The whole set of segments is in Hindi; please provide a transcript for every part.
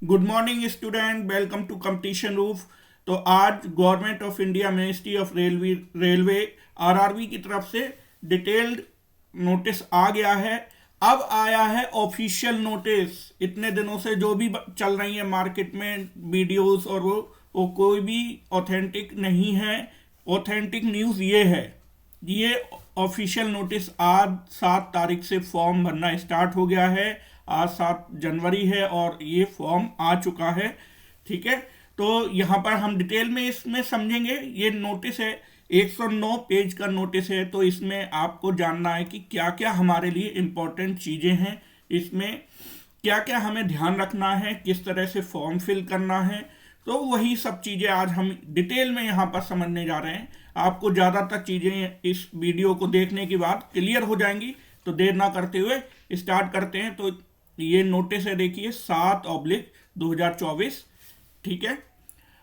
Good morning student, welcome to competition roof. तो आज government of India ministry of railway RRB की तरफ से डिटेल्ड नोटिस आ गया है। अब आया है ऑफिशियल नोटिस। इतने दिनों से जो भी चल रही है मार्केट में वीडियोस और वो कोई भी ऑथेंटिक नहीं है। ऑथेंटिक न्यूज़ ये है, ये ऑफिशियल नोटिस आज 7 तारीख से फॉर्म भरना स्टार्ट हो गया है। आज 7 जनवरी है और ये फॉर्म आ चुका है। ठीक है, तो यहाँ पर हम डिटेल में इसमें समझेंगे। ये नोटिस है, 109 पेज का नोटिस है। तो इसमें आपको जानना है कि क्या क्या हमारे लिए इम्पोर्टेंट चीज़ें हैं, इसमें क्या क्या हमें ध्यान रखना है, किस तरह से फॉर्म फिल करना है। तो वही सब चीज़ें आज हम डिटेल में यहाँ पर समझने जा रहे हैं। आपको ज़्यादातर चीज़ें इस वीडियो को देखने के बाद क्लियर हो जाएंगी। तो देर ना करते हुए स्टार्ट करते हैं। तो ये नोटिस है, देखिए 7/2024। ठीक है,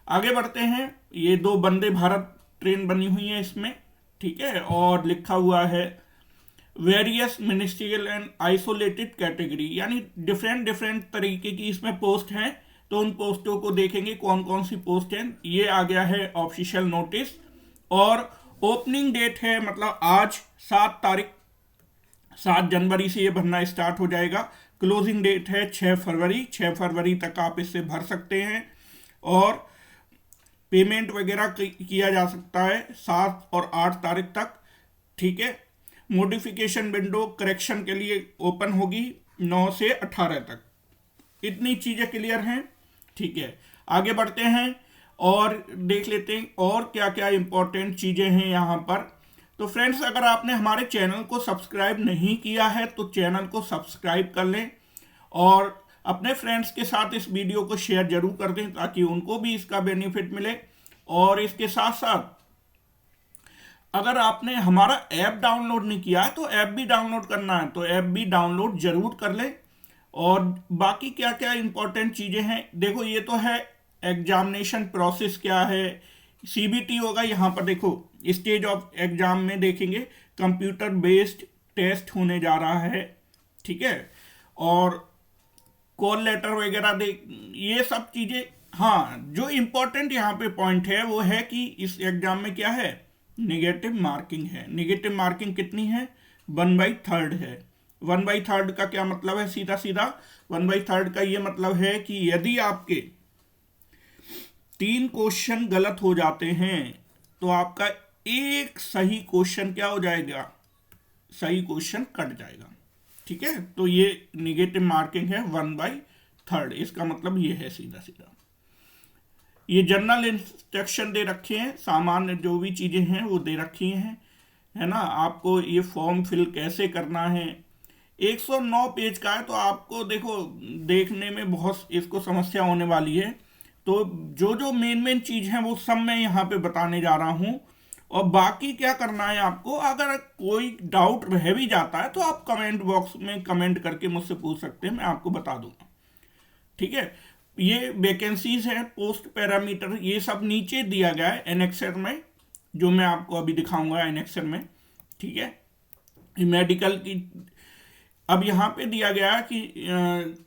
आगे बढ़ते हैं। ये 2 वंदे भारत ट्रेन बनी हुई है इसमें। ठीक है, और लिखा हुआ है various ministerial and isolated category, यानी डिफरेंट डिफरेंट तरीके की इसमें पोस्ट हैं। तो उन पोस्टों को देखेंगे कौन कौन सी पोस्ट हैं। ये आ गया है ऑफिशियल नोटिस और ओपनिंग डेट है, मतलब आज 7 तारीख 7 जनवरी से ये भरना स्टार्ट हो जाएगा। क्लोजिंग डेट है 6 फरवरी। 6 फरवरी तक आप इससे भर सकते हैं और पेमेंट वगैरह किया जा सकता है 7 और 8 तारीख तक। ठीक है, मॉडिफिकेशन विंडो करेक्शन के लिए ओपन होगी 9 से 18 तक। इतनी चीज़ें क्लियर हैं। ठीक है, आगे बढ़ते हैं और देख लेते हैं और क्या क्या इंपॉर्टेंट चीज़ें हैं यहाँ पर। तो फ्रेंड्स, अगर आपने हमारे चैनल को सब्सक्राइब नहीं किया है तो चैनल को सब्सक्राइब कर लें और अपने फ्रेंड्स के साथ इस वीडियो को शेयर जरूर कर दें ताकि उनको भी इसका बेनिफिट मिले। और इसके साथ साथ अगर आपने हमारा ऐप डाउनलोड नहीं किया है तो ऐप भी डाउनलोड करना है, तो ऐप भी डाउनलोड जरूर कर लें। और बाकी क्या क्या इंपॉर्टेंट चीज़ें हैं, देखो ये तो है एग्जामिनेशन प्रोसेस क्या है। सीबीटी होगा, यहाँ पर देखो स्टेज ऑफ एग्जाम में देखेंगे कंप्यूटर बेस्ड टेस्ट होने जा रहा है। ठीक है, और कॉल लेटर वगैरह देख, ये सब चीज़ें। हाँ, जो इम्पोर्टेंट यहाँ पे पॉइंट है वो है कि इस एग्जाम में क्या है, निगेटिव मार्किंग है। निगेटिव मार्किंग कितनी है, 1/3 है। 1/3 का क्या मतलब है, सीधा सीधा 1/3 का ये मतलब है कि यदि आपके 3 क्वेश्चन गलत हो जाते हैं तो आपका एक सही क्वेश्चन क्या हो जाएगा, सही क्वेश्चन कट जाएगा। ठीक है, तो ये निगेटिव मार्किंग है 1/3। इसका मतलब ये है सीधा सीधा। ये जनरल इंस्ट्रक्शन दे रखे हैं, सामान्य जो भी चीज़ें हैं वो दे रखी हैं, है ना। आपको ये फॉर्म फिल कैसे करना है। 109 पेज का है, तो आपको देखो देखने में बहुत इसको समस्या होने वाली है। तो जो जो मेन मेन चीज़ हैं वो सब मैं यहाँ पे बताने जा रहा हूँ। और बाकी क्या करना है आपको, अगर कोई डाउट रह भी जाता है तो आप कमेंट बॉक्स में कमेंट करके मुझसे पूछ सकते हैं, मैं आपको बता दूंगा। ठीक है, ये वैकेंसीज है, पोस्ट पैरामीटर, ये सब नीचे दिया गया है एनेक्सर में, जो मैं आपको अभी दिखाऊंगा एनेक्सर में। ठीक है, मेडिकल की अब यहाँ पे दिया गया है कि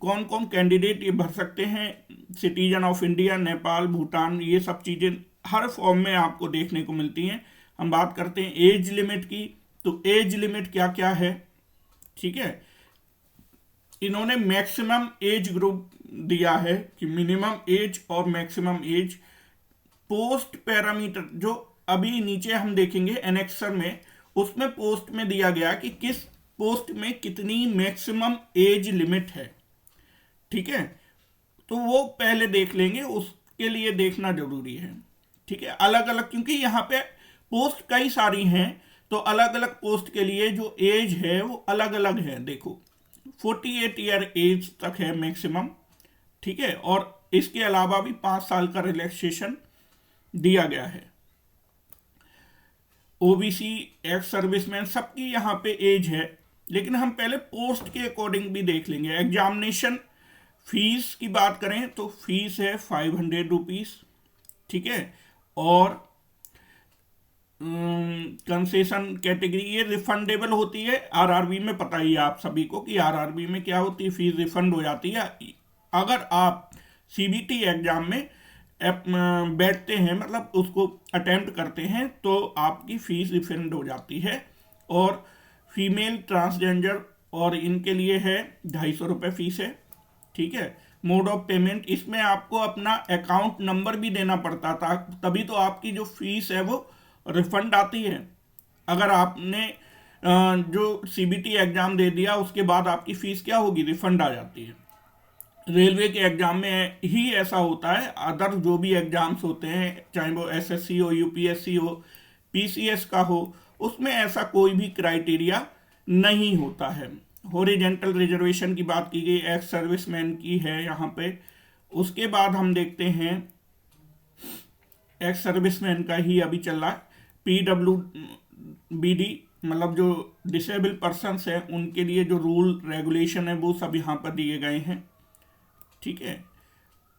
कौन कौन कैंडिडेट ये भर सकते हैं। Citizen of India, Nepal, Bhutan, ये सब चीज़ें हर फॉर्म में आपको देखने को मिलती हैं। हम बात करते हैं एज लिमिट की, तो एज लिमिट क्या क्या है। ठीक है, इन्होंने मैक्सिमम एज ग्रुप दिया है कि मिनिमम एज और मैक्सिमम एज। पोस्ट पैरामीटर जो अभी नीचे हम देखेंगे एनेक्सर में, उसमें पोस्ट में दिया गया कि किस पोस्ट में कितनी मैक्सिमम एज लिमिट है। ठीक है, तो वो पहले देख लेंगे, उसके लिए देखना जरूरी है। ठीक है, अलग अलग, क्योंकि यहाँ पे पोस्ट कई सारी हैं तो अलग अलग पोस्ट के लिए जो एज है वो अलग अलग है। देखो 48 ईयर एज तक है मैक्सिमम। ठीक है, और इसके अलावा भी 5 साल का रिलैक्सेशन दिया गया है। ओबीसी, एक्स सर्विसमैन, सबकी यहाँ पे एज है। लेकिन हम पहले पोस्ट के अकॉर्डिंग भी देख लेंगे। एग्जामिनेशन फीस की बात करें तो फीस है 500 रुपीज़। ठीक है, और कंसेशन कैटेगरी ये रिफंडेबल होती है। आरआरबी में पता ही है आप सभी को कि आरआरबी में क्या होती है, फीस रिफंड हो जाती है। अगर आप सीबीटी एग्जाम में बैठते हैं, मतलब उसको अटेम्प्ट करते हैं, तो आपकी फीस रिफंड हो जाती है। और फीमेल ट्रांसजेंडर और इनके लिए है 250 रुपये फीस है। ठीक है। मोड ऑफ पेमेंट, इसमें आपको अपना अकाउंट नंबर भी देना पड़ता था, तभी तो आपकी जो फीस है वो रिफंड आती है। अगर आपने जो सीबीटी एग्जाम दे दिया उसके बाद आपकी फीस क्या होगी, रिफंड आ जाती है। रेलवे के एग्जाम में ही ऐसा होता है, अदर जो भी एग्जाम्स होते हैं, चाहे वो एसएससी हो, यूपीएससी हो, पीसीएस का हो, उसमें ऐसा कोई भी क्राइटेरिया नहीं होता है। हॉरिजेंटल रिजर्वेशन की बात की गई, एक्स सर्विसमैन की है यहाँ पे। उसके बाद हम देखते हैं, एक्स सर्विसमैन का ही अभी चल रहा है, पीडब्ल्यूबीडी, मतलब जो डिसेबल पर्सनस हैं उनके लिए जो रूल रेगुलेशन है वो सब यहाँ पर दिए गए हैं। ठीक है।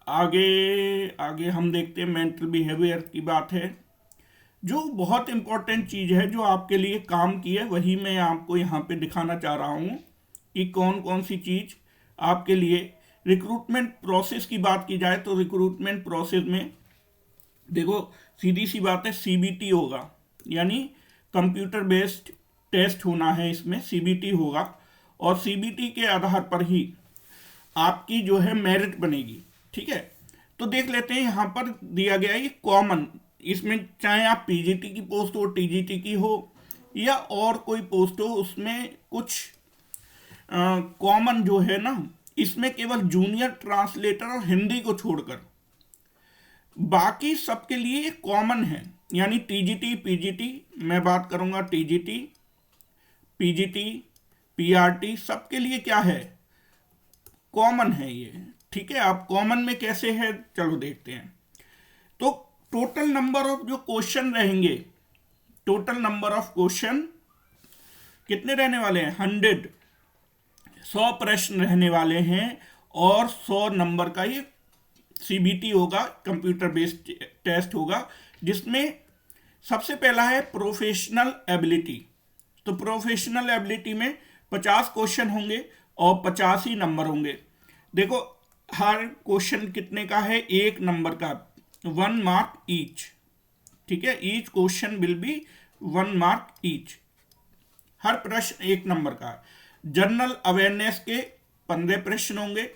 आगे आगे हम देखते हैं, मेंटल बिहेवियर की बात है, जो बहुत इंपॉर्टेंट चीज़ है जो आपके लिए काम की है, वही मैं आपको यहाँ पे दिखाना चाह रहा हूँ कि कौन कौन सी चीज़ आपके लिए। रिक्रूटमेंट प्रोसेस की बात की जाए तो रिक्रूटमेंट प्रोसेस में देखो, सीधी सी बात है, सीबीटी होगा, यानी कंप्यूटर बेस्ड टेस्ट होना है, इसमें सीबीटी होगा, और सीबीटी के आधार पर ही आपकी जो है मेरिट बनेगी। ठीक है। तो देख लेते हैं, यहाँ पर दिया गया है ये कॉमन, इसमें चाहे आप पीजीटी की पोस्ट हो, टीजीटी की हो, या और कोई पोस्ट हो, उसमें कुछ कॉमन जो है ना, इसमें केवल जूनियर ट्रांसलेटर और हिंदी को छोड़कर बाकी सबके लिए कॉमन है। यानी टीजीटी, पीजीटी, मैं बात करूंगा टीजीटी, पीजीटी, पीआरटी, सबके लिए क्या है, कॉमन है ये। ठीक है। आप कॉमन में कैसे है, चलो देखते हैं। तो टोटल नंबर ऑफ जो क्वेश्चन रहेंगे, टोटल नंबर ऑफ क्वेश्चन कितने रहने वाले हैं, 100 प्रश्न रहने वाले हैं, और 100 नंबर का ये सीबीटी होगा, कंप्यूटर बेस्ड टेस्ट होगा, जिसमें सबसे पहला है प्रोफेशनल एबिलिटी। तो प्रोफेशनल एबिलिटी में 50 क्वेश्चन होंगे और 50 ही नंबर होंगे। देखो, हर क्वेश्चन कितने का है, 1 नंबर का, 1 मार्क ईच। ठीक है। Each question will be 1 mark each, हर प्रश्न 1 नंबर का। जनरल अवेयरनेस के 15 प्रश्न होंगे,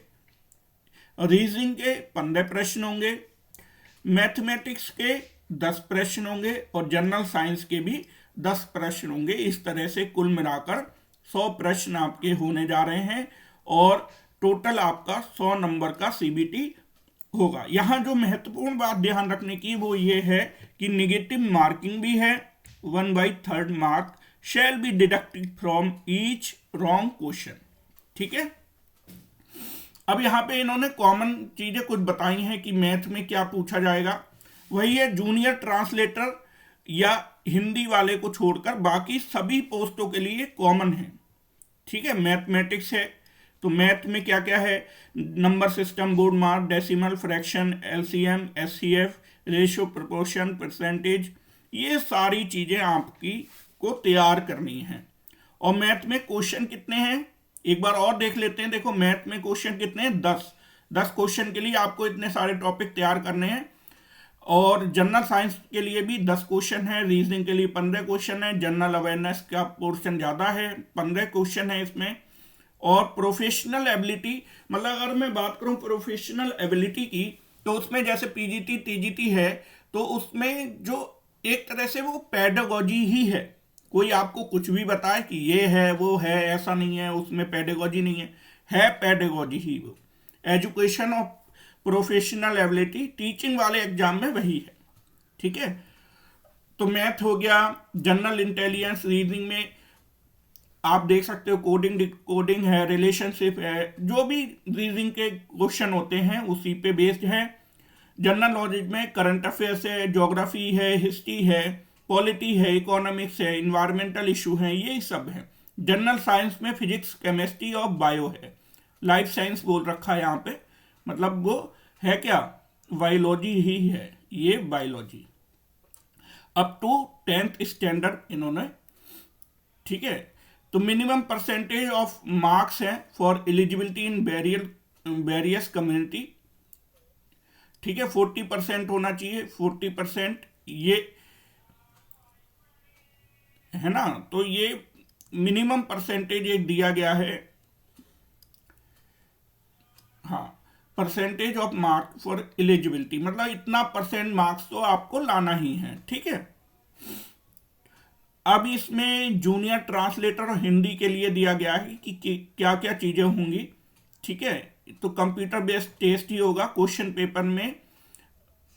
रीजनिंग के 15 प्रश्न होंगे, मैथमेटिक्स के 10 प्रश्न होंगे, और जनरल साइंस के भी 10 प्रश्न होंगे। इस तरह से कुल मिलाकर 100 प्रश्न आपके होने जा रहे हैं, और टोटल आपका 100 नंबर का सीबीटी होगा। यहाँ जो महत्वपूर्ण बात ध्यान रखने की वो ये है कि निगेटिव मार्किंग भी है, 1/3 mark shall be deducted from each wrong question. ठीक है। अब यहाँ पे इन्होंने कॉमन चीजें कुछ बताई हैं कि मैथ में क्या पूछा जाएगा, वही है जूनियर ट्रांसलेटर या हिंदी वाले को छोड़कर बाकी सभी पोस्टों के लिए कॉमन है। ठीक है। मैथमेटिक्स है, तो मैथ में क्या क्या है, number system, board mark, decimal, fraction, LCM, HCF, ratio, proportion, percentage, ये सारी चीजें आपकी को तैयार करनी है। और मैथ में क्वेश्चन कितने हैं, एक बार और देख लेते हैं। देखो, मैथ में क्वेश्चन कितने हैं, 10 क्वेश्चन के लिए आपको इतने सारे टॉपिक तैयार करने हैं। और जनरल साइंस के लिए भी 10 क्वेश्चन है, रीजनिंग के लिए 15 क्वेश्चन है, जनरल अवेयरनेस का पोर्शन ज़्यादा है, 15 क्वेश्चन है इसमें। और प्रोफेशनल एबिलिटी, मतलब अगर मैं बात करूं प्रोफेशनल एबिलिटी की, तो उसमें जैसे पीजीटी, टीजीटी है, तो उसमें जो एक तरह से वो पेडागोजी ही है, कोई आपको कुछ भी बताए कि ये है वो है, ऐसा नहीं है, उसमें पेडागोजी नहीं है पेडागोजी ही वो। Education of professional ability teaching वाले एग्जाम में वही है। ठीक है। तो मैथ हो गया, जनरल इंटेलिजेंस, रीजनिंग में आप देख सकते हो कोडिंग, डिकोडिंग है, रिलेशनशिप है, जो भी रीजनिंग के क्वेश्चन होते हैं उसी पे बेस्ड है। जनरल नॉलेज में करंट अफेयर्स है, ज्योग्राफी है, हिस्ट्री है, पॉलिटी है, इकोनॉमिक्स है, इन्वायरमेंटल इशू है, यही सब है। जनरल साइंस में फिजिक्स, केमिस्ट्री और बायो है। लाइफ साइंस बोल रखा है यहाँ पे, मतलब वो है क्या, बायोलॉजी ही है, ये biology up to 10th standard इन्होंने। ठीक है। तो मिनिमम परसेंटेज ऑफ मार्क्स है for eligibility in various community, ठीक है, 40% होना चाहिए, 40% ये है ना। तो ये मिनिमम परसेंटेज एक दिया गया है, हाँ, percentage of mark for eligibility, मतलब इतना परसेंट मार्क्स तो आपको लाना ही है, ठीक है। अब इसमें जूनियर ट्रांसलेटर और हिंदी के लिए दिया गया है कि क्या क्या चीजें होंगी, ठीक है। तो कंप्यूटर बेस्ड टेस्ट ही होगा, क्वेश्चन पेपर में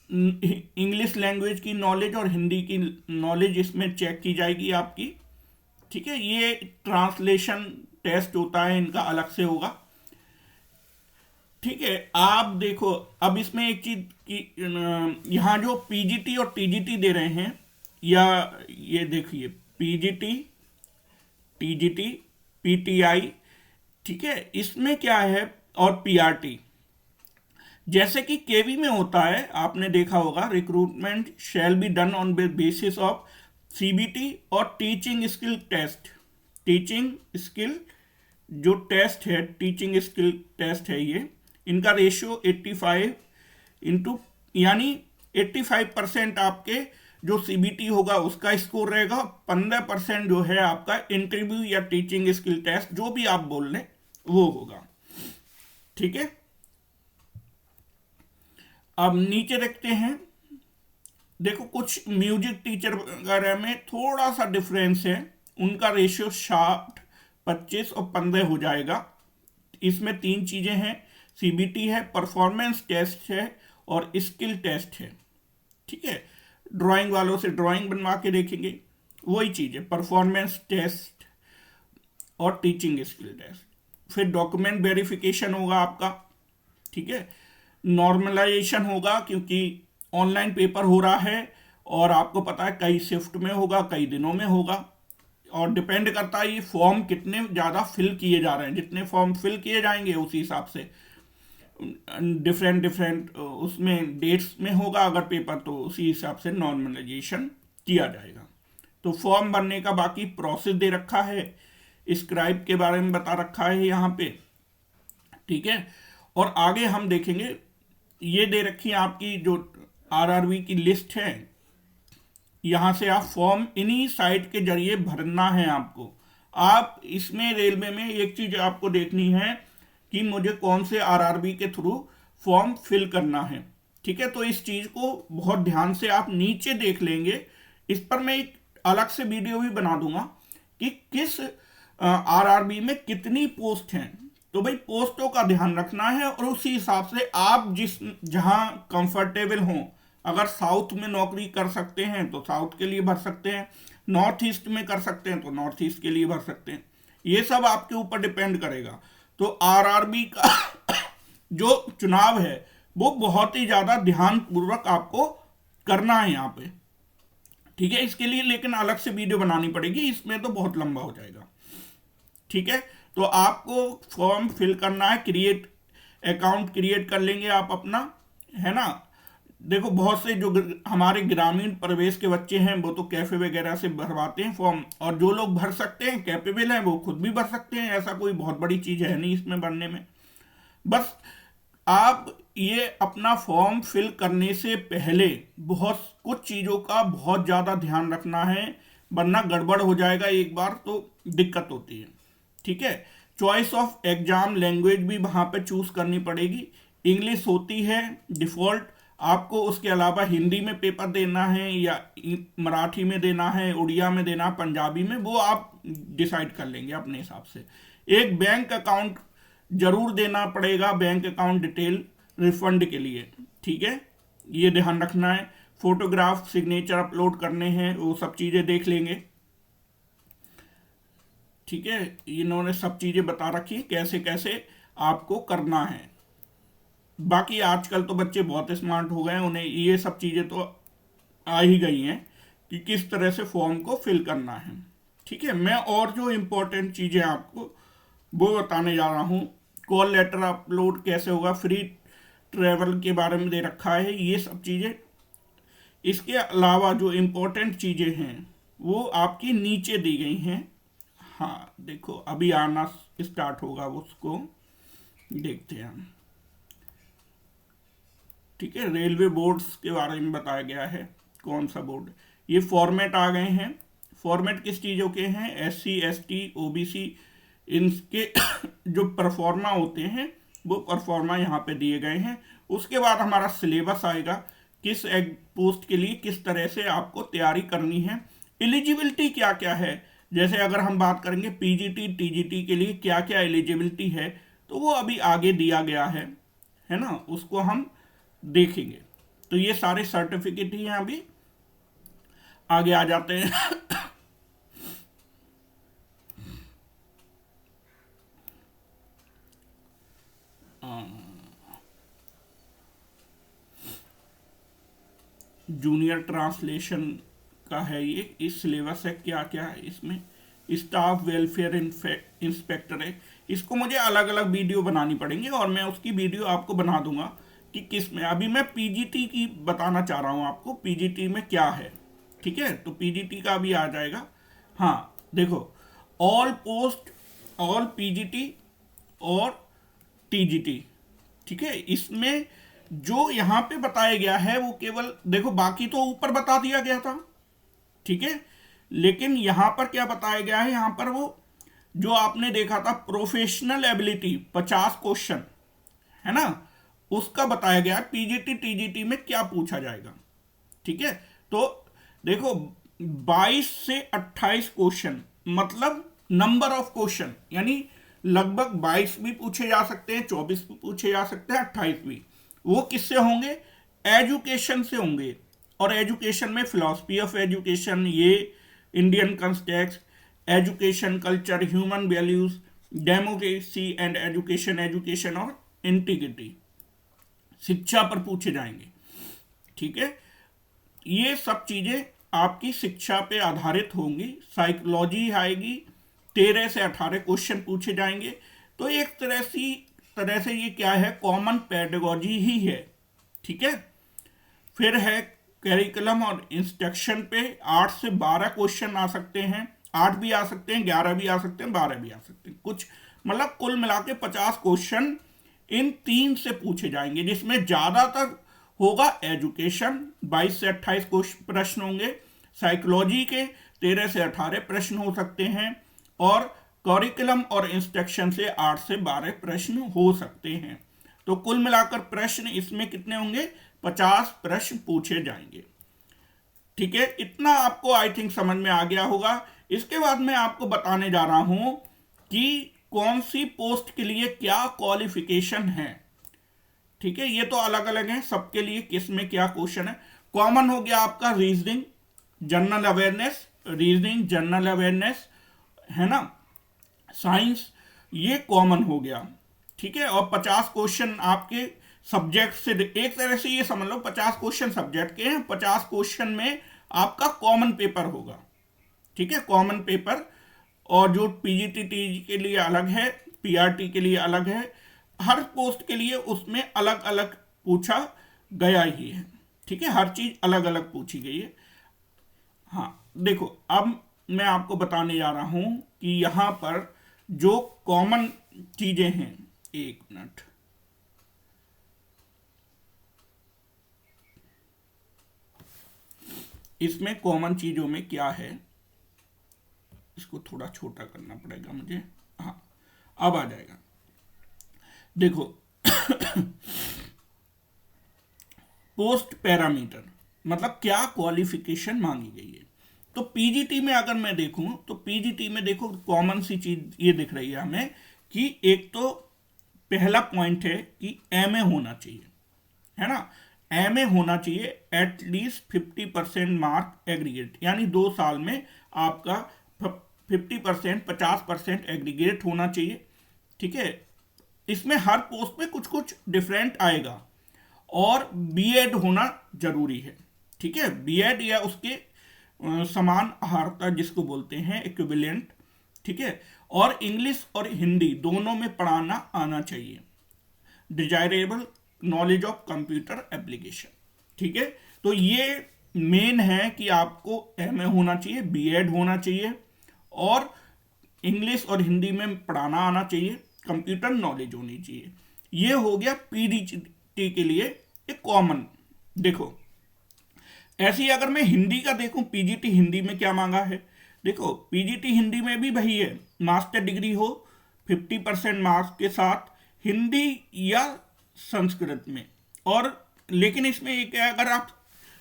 इंग्लिश लैंग्वेज की नॉलेज और हिंदी की नॉलेज इसमें चेक की जाएगी आपकी, ठीक है। ये ट्रांसलेशन टेस्ट होता है, इनका अलग से होगा, ठीक है। आप देखो, अब इसमें एक चीज की, यहाँ जो पीजीटी और टीजीटी दे रहे हैं, या ये देखिए पीजीटी, टीजीटी, पीटीआई, ठीक है, इसमें क्या है, और पीआरटी, जैसे कि केवी में होता है, आपने देखा होगा, recruitment shall be done on basis of CBT और teaching skill test. Teaching skill जो टेस्ट है, टीचिंग स्किल टेस्ट है ये, इनका रेशियो 85 इंटू, यानी 85% आपके जो सीबीटी होगा उसका स्कोर रहेगा, 15% जो है आपका इंटरव्यू या टीचिंग स्किल टेस्ट जो भी आप बोल लें वो होगा, ठीक है। अब नीचे देखते हैं, देखो कुछ म्यूजिक टीचर वगैरह में थोड़ा सा डिफरेंस है, उनका रेशियो 60, 25 और 15 हो जाएगा। इसमें 3 चीजें हैं, सीबीटी है, परफॉर्मेंस टेस्ट है और स्किल टेस्ट है, ठीक है। ड्राइंग वालों से ड्राइंग बनवा के देखेंगे, वही चीज है, परफॉर्मेंस टेस्ट और टीचिंग स्किल टेस्ट। फिर डॉक्यूमेंट वेरिफिकेशन होगा आपका, ठीक है। नॉर्मलाइजेशन होगा, क्योंकि ऑनलाइन पेपर हो रहा है और आपको पता है कई शिफ्ट में होगा, कई दिनों में होगा, और डिपेंड करता है ये फॉर्म कितने ज़्यादा फिल किए जा रहे हैं। जितने फॉर्म फिल किए जाएंगे उसी हिसाब से डिफरेंट डिफरेंट उसमें डेट्स में होगा अगर पेपर, तो उसी हिसाब से नॉर्मलाइजेशन किया जाएगा। तो फॉर्म भरने का बाकी प्रोसेस दे रखा है, स्क्राइब के बारे में बता रखा है यहाँ पे, ठीक है। और आगे हम देखेंगे, ये दे रखी है आपकी जो आरआरबी की लिस्ट है, यहां से आप फॉर्म इन्हीं साइट के जरिए भरना है आपको। आप इसमें रेलवे में एक चीज आपको देखनी है कि मुझे कौन से आरआरबी के थ्रू फॉर्म फिल करना है, ठीक है। तो इस चीज को बहुत ध्यान से आप नीचे देख लेंगे, इस पर मैं एक अलग से वीडियो भी बना दूंगा कि किस आरआरबी में कितनी पोस्ट हैं। तो भाई पोस्टों का ध्यान रखना है और उसी हिसाब से आप जिस जहां कंफर्टेबल हों, अगर साउथ में नौकरी कर सकते हैं तो साउथ के लिए भर सकते हैं, नॉर्थ ईस्ट में कर सकते हैं तो नॉर्थ ईस्ट के लिए भर सकते हैं, ये सब आपके ऊपर डिपेंड करेगा। तो आरआरबी का जो चुनाव है वो बहुत ही ज्यादा ध्यान पूर्वक आपको करना है यहाँ पे, ठीक है। इसके लिए लेकिन अलग से वीडियो बनानी पड़ेगी, इसमें तो बहुत लंबा हो जाएगा, ठीक है। तो आपको फॉर्म फिल करना है, क्रिएट अकाउंट क्रिएट कर लेंगे आप अपना, है ना। देखो बहुत से जो हमारे ग्रामीण प्रदेश के बच्चे हैं वो तो कैफे वगैरह से भरवाते हैं फॉर्म, और जो लोग भर सकते हैं, कैपेबल हैं, वो खुद भी भर सकते हैं, ऐसा कोई बहुत बड़ी चीज है नहीं इसमें भरने में। बस आप ये अपना फॉर्म फिल करने से पहले बहुत कुछ चीजों का बहुत ज्यादा ध्यान रखना है, वरना गड़बड़ हो जाएगा एक बार तो दिक्कत होती है, ठीक है। चॉइस ऑफ एग्जाम लैंग्वेज भी वहां पे चूज करनी पड़ेगी, इंग्लिश होती है डिफॉल्ट, आपको उसके अलावा हिंदी में पेपर देना है या मराठी में देना है, उड़िया में देना, पंजाबी में, वो आप डिसाइड कर लेंगे अपने हिसाब से। एक बैंक अकाउंट जरूर देना पड़ेगा, बैंक अकाउंट डिटेल रिफंड के लिए, ठीक है, ये ध्यान रखना है। फोटोग्राफ, सिग्नेचर अपलोड करने हैं, वो सब चीजें देख लेंगे, ठीक है। इन्होंने सब चीजें बता रखी है कैसे कैसे आपको करना है। बाकी आजकल तो बच्चे बहुत स्मार्ट हो गए हैं, उन्हें ये सब चीजें तो आ ही गई हैं कि किस तरह से फॉर्म को फिल करना है, ठीक है। मैं और जो इम्पोर्टेंट चीजें आपको वो बताने जा रहा हूँ, कॉल लेटर अपलोड कैसे होगा, फ्री ट्रेवल के बारे में दे रखा है, ये सब चीजें। इसके अलावा जो इम्पोर्टेंट चीजें हैं वो आपकी नीचे दी गई हैं, हाँ देखो अभी आना स्टार्ट होगा, उसको देखते हैं हम, ठीक है, रेलवे बोर्ड्स के बारे में बताया गया है कौन सा बोर्ड। ये फॉर्मेट आ गए हैं। फॉर्मेट किस चीज़ों के हैं, SC ST OBC, इनके जो परफॉर्मा होते हैं वो परफॉर्मा यहाँ पे दिए गए हैं। उसके बाद हमारा सिलेबस आएगा, किस पोस्ट के लिए किस तरह से आपको तैयारी करनी है, एलिजिबिलिटी क्या क्या है। जैसे अगर हम बात करेंगे PGT TGT के लिए क्या क्या एलिजिबिलिटी है, तो वो अभी आगे दिया गया है ना, उसको हम देखेंगे। तो ये सारे सर्टिफिकेट ही हैं, अभी आगे आ जाते हैं। जूनियर ट्रांसलेशन का है ये, इस सिलेबस है, क्या क्या है इसमें। स्टाफ वेलफेयर इंस्पेक्टर है, इसको मुझे अलग अलग वीडियो बनानी पड़ेंगे और मैं उसकी वीडियो आपको बना दूंगा कि किस में। अभी मैं PGT की बताना चाह रहा हूँ आपको, PGT में क्या है। ठीक है, तो PGT का भी आ जाएगा। हाँ देखो, ऑल पोस्ट, ऑल PGT और TGT, ठीक है, इसमें जो यहाँ पे बताया गया है वो केवल देखो, बाकी तो ऊपर बता दिया गया था, ठीक है, लेकिन यहां पर क्या बताया गया है, यहां पर वो जो आपने देखा था प्रोफेशनल एबिलिटी 50 क्वेश्चन है ना, उसका बताया गया है PGT TGT में क्या पूछा जाएगा। ठीक है, तो देखो 22 से 28 क्वेश्चन, मतलब नंबर ऑफ क्वेश्चन, यानी लगभग 22 भी पूछे जा सकते हैं, 24 भी पूछे जा सकते हैं, 28 भी। वो किससे होंगे, एजुकेशन से होंगे। और एजुकेशन में फिलॉसफी ऑफ एजुकेशन, ये Indian context, education culture, human values, democracy and education, education और इंटीग्रिटी, शिक्षा पर पूछे जाएंगे। ठीक है, ये सब चीजें आपकी शिक्षा पे आधारित होंगी। साइकोलॉजी आएगी, 13 से 18 क्वेश्चन पूछे जाएंगे। तो एक तरह से ये क्या है, कॉमन पेडागोजी ही है। ठीक है, फिर है करिकुलम और इंस्ट्रक्शन पे 8 से 12 क्वेश्चन आ सकते हैं, 8 भी आ सकते हैं, 11 भी आ सकते हैं, 12 भी आ सकते हैं, कुछ मतलब कुल मिला के 50 क्वेश्चन इन 3 से पूछे जाएंगे, जिसमें ज्यादातर होगा एजुकेशन, 22 से 28 प्रश्न होंगे, साइकोलॉजी के 13 से 18 प्रश्न हो सकते हैं, और करिकुलम और इंस्ट्रक्शन से 8 से 12 प्रश्न हो सकते हैं। तो कुल मिलाकर प्रश्न इसमें कितने होंगे, 50 प्रश्न पूछे जाएंगे। ठीक है, इतना आपको आई थिंक समझ में आ गया होगा। इसके बाद मैं आपको बताने जा रहा हूं कि कौन सी पोस्ट के लिए क्या क्वालिफिकेशन है। ठीक है, ये तो अलग अलग है सबके लिए, किस में क्या क्वेश्चन है। कॉमन हो गया आपका reasoning, general awareness, reasoning general awareness है ना, साइंस, ये कॉमन हो गया। ठीक है, और 50 क्वेश्चन आपके सब्जेक्ट से, एक तरह से ये समझ लो 50 क्वेश्चन सब्जेक्ट के हैं, 50 क्वेश्चन में आपका कॉमन पेपर होगा। ठीक है, कॉमन पेपर, और जो PGT TG के लिए अलग है, PRT के लिए अलग है, हर पोस्ट के लिए उसमें अलग अलग पूछा गया ही है। ठीक है, हर चीज अलग अलग पूछी गई है। हाँ देखो, अब मैं आपको बताने जा रहा हूं कि यहां पर जो कॉमन चीजें हैं, एक मिनट, इसमें कॉमन चीजों में क्या है, इसको थोड़ा छोटा करना पड़ेगा मुझे। हाँ, अब आ जाएगा। देखो पोस्ट पैरामीटर मतलब क्या क्वालिफिकेशन मांगी गई है। तो PGT में अगर मैं देखूं तो PGT में देखो कॉमन सी चीज ये दिख रही है हमें कि एक तो पहला पॉइंट है कि MA होना चाहिए, है ना, MA होना चाहिए, एटलीस्ट 50% मार्क एग्रीगेट, यानी 2 साल में आपका 50%, 50% एग्रीगेट होना चाहिए। ठीक है, इसमें हर पोस्ट में कुछ कुछ डिफरेंट आएगा, और B.Ed होना जरूरी है। ठीक है, B.Ed या उसके समान अहारता जिसको बोलते हैं, इक्विवेलेंट। ठीक है, और इंग्लिश और हिंदी दोनों में पढ़ाना आना चाहिए। Desirable knowledge of computer application. ठीक है, तो ये मेन है कि आपको MA होना चाहिए, B.Ed होना चाहिए, और इंग्लिश और हिंदी में पढ़ाना आना चाहिए, कंप्यूटर नॉलेज होनी चाहिए। ये हो गया PGT के लिए ये कॉमन। देखो ऐसे ही अगर मैं हिंदी का देखूं, पीजीटी हिंदी में क्या मांगा है, देखो पीजीटी हिंदी में भी वही है, मास्टर डिग्री हो 50% मार्क्स के साथ हिंदी या संस्कृत में। और लेकिन इसमें एक है, अगर आप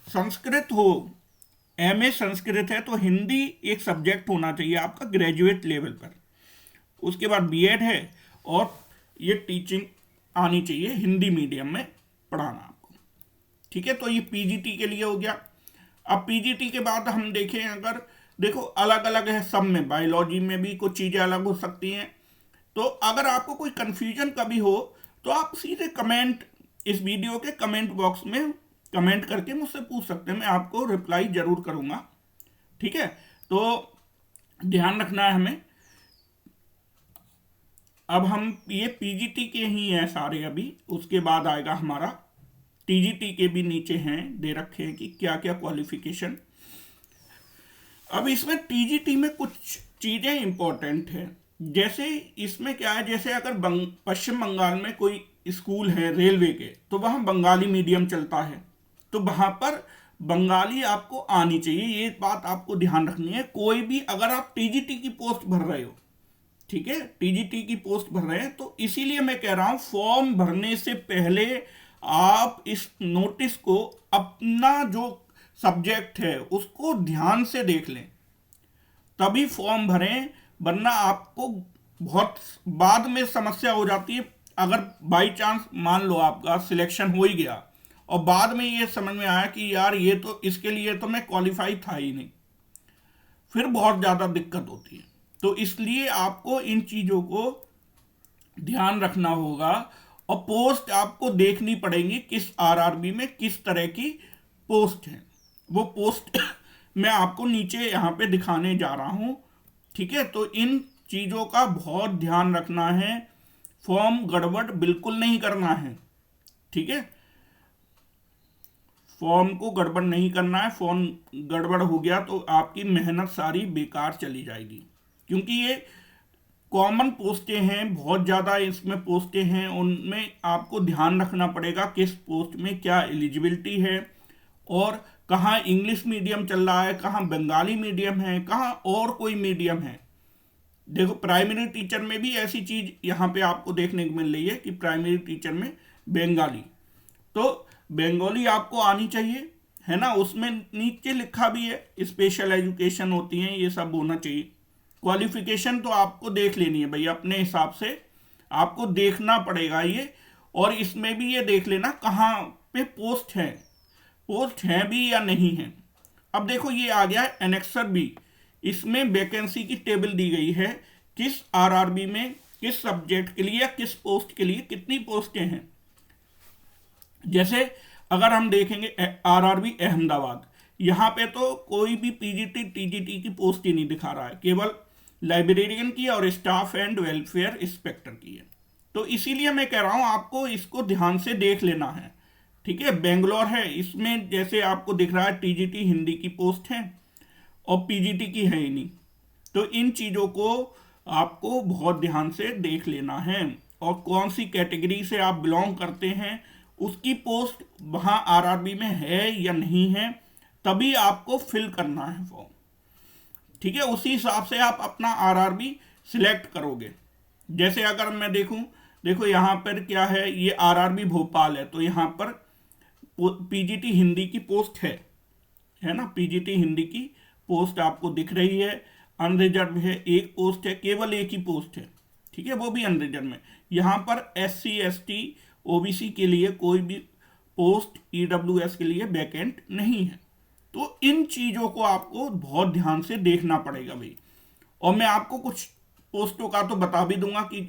संस्कृत हो, एमए संस्कृत है, तो हिंदी एक सब्जेक्ट होना चाहिए आपका ग्रेजुएट लेवल पर। उसके बाद बीएड है, और ये टीचिंग आनी चाहिए, हिंदी मीडियम में पढ़ाना आपको। ठीक है, तो ये पीजीटी के लिए हो गया। अब पीजीटी के बाद हम देखें, अगर देखो अलग अलग है सब में, बायोलॉजी में भी कुछ चीज़ें अलग हो सकती हैं। तो अगर आपको कोई कंफ्यूजन कभी हो तो आप सीधे कमेंट, इस वीडियो के कमेंट बॉक्स में कमेंट करके मुझसे पूछ सकते हैं, मैं आपको रिप्लाई जरूर करूंगा। ठीक है, तो ध्यान रखना है हमें। अब हम ये पीजीटी के ही हैं सारे अभी, उसके बाद आएगा हमारा टीजीटी के भी नीचे हैं, दे रखे हैं कि क्या क्या क्वालिफिकेशन। अब इसमें टीजीटी में कुछ चीज़ें इंपॉर्टेंट है। जैसे इसमें क्या है, जैसे अगर पश्चिम बंगाल में कोई स्कूल है रेलवे के, तो वहाँ बंगाली मीडियम चलता है, तो वहाँ पर बंगाली आपको आनी चाहिए, ये बात आपको ध्यान रखनी है। कोई भी अगर आप टीजीटी की पोस्ट भर रहे हो, ठीक है, टीजीटी की पोस्ट भर रहे हैं, तो इसीलिए मैं कह रहा हूँ फॉर्म भरने से पहले आप इस नोटिस को, अपना जो सब्जेक्ट है उसको ध्यान से देख लें, तभी फॉर्म भरें, वरना आपको बहुत बाद में समस्या हो जाती है। अगर बाई चांस मान लो आपका सिलेक्शन हो ही गया और बाद में ये समझ में आया कि यार ये तो, इसके लिए तो मैं क्वालिफाई था ही नहीं, फिर बहुत ज़्यादा दिक्कत होती है। तो इसलिए आपको इन चीज़ों को ध्यान रखना होगा, और पोस्ट आपको देखनी पड़ेगी किस आरआरबी में किस तरह की पोस्ट है। वो पोस्ट मैं आपको नीचे यहाँ पे दिखाने जा रहा हूँ। ठीक है, तो इन चीज़ों का बहुत ध्यान रखना है, फॉर्म गड़बड़ बिल्कुल नहीं करना है। ठीक है, फॉर्म को गड़बड़ नहीं करना है, फॉर्म गड़बड़ हो गया तो आपकी मेहनत सारी बेकार चली जाएगी, क्योंकि ये कॉमन पोस्टें हैं, बहुत ज़्यादा इसमें पोस्टें हैं, उनमें आपको ध्यान रखना पड़ेगा किस पोस्ट में क्या एलिजिबिलिटी है, और कहाँ इंग्लिश मीडियम चल रहा है, कहाँ बंगाली मीडियम है, कहाँ और कोई मीडियम है। देखो प्राइमरी टीचर में भी ऐसी चीज़ यहाँ पे आपको देखने को मिल रही है कि प्राइमरी टीचर में बंगाली, तो बंगाली आपको आनी चाहिए, है ना। उसमें नीचे लिखा भी है स्पेशल एजुकेशन होती हैं, ये सब होना चाहिए। क्वालिफिकेशन तो आपको देख लेनी है भाई, अपने हिसाब से आपको देखना पड़ेगा ये, और इसमें भी ये देख लेना कहाँ पे पोस्ट है भी या नहीं है। अब देखो ये आ गया है एनेक्सर बी, इसमें वैकेंसी की टेबल दी गई है, किस आरआरबी में किस सब्जेक्ट के लिए, किस पोस्ट के लिए कितनी पोस्टें हैं। जैसे अगर हम देखेंगे आरआरबी अहमदाबाद, यहाँ पे तो कोई भी पीजीटी टीजीटी की पोस्ट ही नहीं दिखा रहा है, केवल लाइब्रेरियन की और स्टाफ एंड वेलफेयर इंस्पेक्टर की है। तो इसीलिए मैं कह रहा हूँ आपको इसको ध्यान से देख लेना है। ठीक है, बेंगलोर है, इसमें जैसे आपको दिख रहा है टीजीटी हिंदी की पोस्ट है और पीजीटी की है ही नहीं। तो इन चीज़ों को आपको बहुत ध्यान से देख लेना है, और कौन सी कैटेगरी से आप बिलोंग करते हैं उसकी पोस्ट वहाँ आरआरबी में है या नहीं है, तभी आपको फिल करना है फॉर्म। ठीक है, उसी हिसाब से आप अपना आरआरबी सिलेक्ट करोगे। जैसे अगर मैं देखूं, देखो यहाँ पर क्या है, ये आरआरबी भोपाल है, तो यहाँ पर पीजीटी हिंदी की पोस्ट है ना, पीजीटी हिंदी की पोस्ट आपको दिख रही है, अनरिजर्व है, एक पोस्ट है, केवल एक ही पोस्ट है। ठीक है, वो भी अनरिजर्व में। यहाँ पर एससी एसटी ओबीसी के लिए कोई भी पोस्ट, ईडब्ल्यूएस के लिए वैकेंट नहीं है। तो इन चीज़ों को आपको बहुत ध्यान से देखना पड़ेगा भाई। और मैं आपको कुछ पोस्टों का तो बता भी दूंगा कि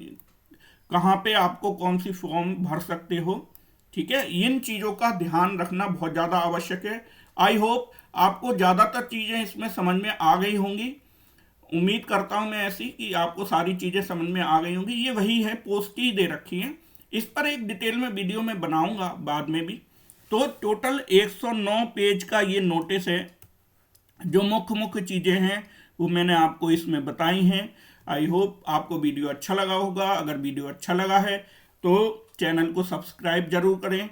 कहाँ पे आपको कौन सी फॉर्म भर सकते हो। ठीक है, इन चीज़ों का ध्यान रखना बहुत ज़्यादा आवश्यक है। आई होप आपको ज़्यादातर चीज़ें इसमें समझ में आ गई होंगी, उम्मीद करता हूँ मैं ऐसी कि आपको सारी चीज़ें समझ में आ गई होंगी। ये वही है, पोस्ट ही दे रखी है, इस पर एक डिटेल में वीडियो में बनाऊंगा बाद में भी। तो टोटल 109 पेज का ये नोटिस है, जो मुख्य मुख्य चीज़ें हैं वो मैंने आपको इसमें बताई हैं। आई होप आपको वीडियो अच्छा लगा होगा। अगर वीडियो अच्छा लगा है तो चैनल को सब्सक्राइब जरूर करें,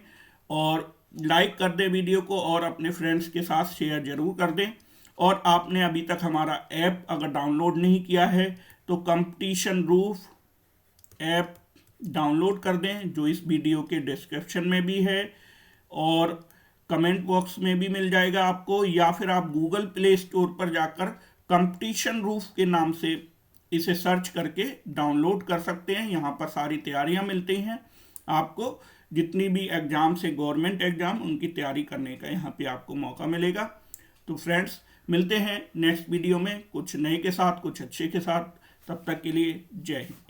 और लाइक कर दें वीडियो को और अपने फ्रेंड्स के साथ शेयर जरूर कर दें। और आपने अभी तक हमारा ऐप अगर डाउनलोड नहीं किया है तो कंपटीशन रूफ ऐप डाउनलोड कर दें, जो इस वीडियो के डिस्क्रिप्शन में भी है और कमेंट बॉक्स में भी मिल जाएगा आपको, या फिर आप गूगल प्ले स्टोर पर जाकर कंपटीशन रूफ के नाम से इसे सर्च करके डाउनलोड कर सकते हैं। यहाँ पर सारी तैयारियाँ मिलती हैं आपको, जितनी भी एग्ज़ाम्स है गवर्नमेंट एग्ज़ाम उनकी तैयारी करने का यहाँ पे आपको मौका मिलेगा। तो फ्रेंड्स मिलते हैं नेक्स्ट वीडियो में कुछ नए के साथ, कुछ अच्छे के साथ। तब तक के लिए जय हिंद।